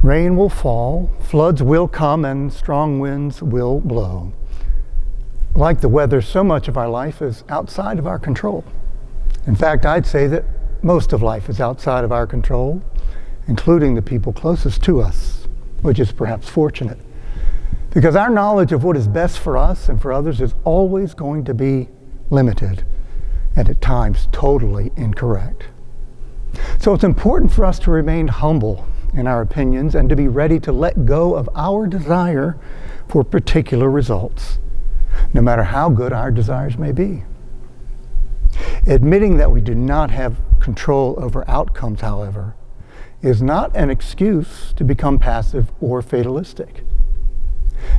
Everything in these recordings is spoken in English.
Rain will fall, floods will come, and strong winds will blow. Like the weather, so much of our life is outside of our control. In fact, I'd say that most of life is outside of our control, including the people closest to us, which is perhaps fortunate. Because our knowledge of what is best for us and for others is always going to be limited and at times totally incorrect. So it's important for us to remain humble in our opinions and to be ready to let go of our desire for particular results, no matter how good our desires may be. Admitting that we do not have control over outcomes, however, is not an excuse to become passive or fatalistic.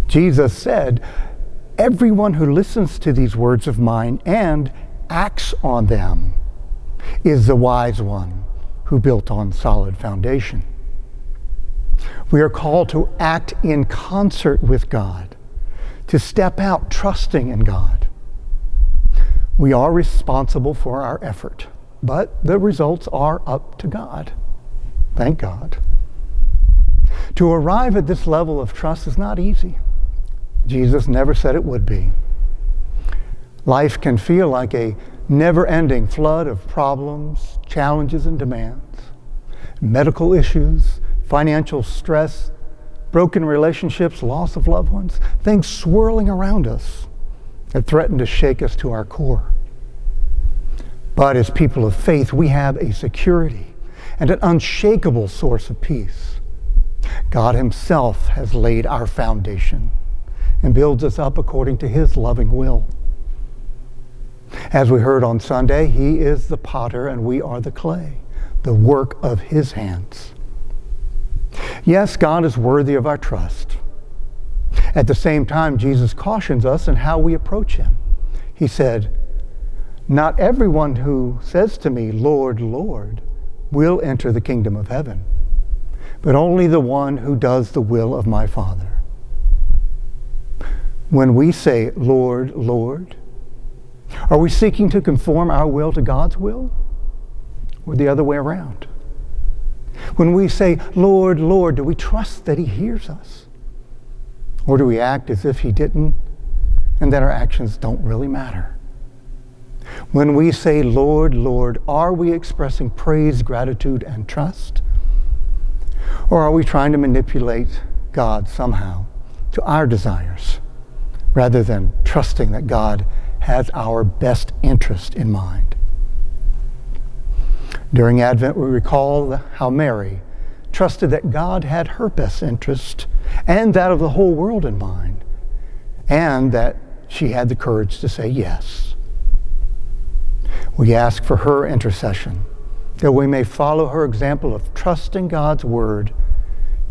Jesus said, "Everyone who listens to these words of mine and acts on them is the wise one who built on solid foundation." We are called to act in concert with God, to step out trusting in God. We are responsible for our effort, but the results are up to God. Thank God. To arrive at this level of trust is not easy. Jesus never said it would be. Life can feel like a never-ending flood of problems, challenges, and demands. Medical issues, financial stress, broken relationships, loss of loved ones, things swirling around us that threaten to shake us to our core. But as people of faith, we have a security and an unshakable source of peace. God Himself has laid our foundation and builds us up according to His loving will. As we heard on Sunday, He is the potter and we are the clay, the work of His hands. Yes, God is worthy of our trust. At the same time, Jesus cautions us in how we approach Him. He said, "Not everyone who says to me, 'Lord, Lord,' will enter the kingdom of heaven, but only the one who does the will of my Father." When we say, "Lord, Lord," are we seeking to conform our will to God's will, or the other way around? When we say, "Lord, Lord," do we trust that He hears us? Or do we act as if He didn't and that our actions don't really matter? When we say, "Lord, Lord," are we expressing praise, gratitude, and trust? Or are we trying to manipulate God somehow to our desires, rather than trusting that God has our best interest in mind? During Advent, we recall how Mary trusted that God had her best interest and that of the whole world in mind, and that she had the courage to say yes. We ask for her intercession, that we may follow her example of trusting God's word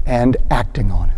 and acting on it.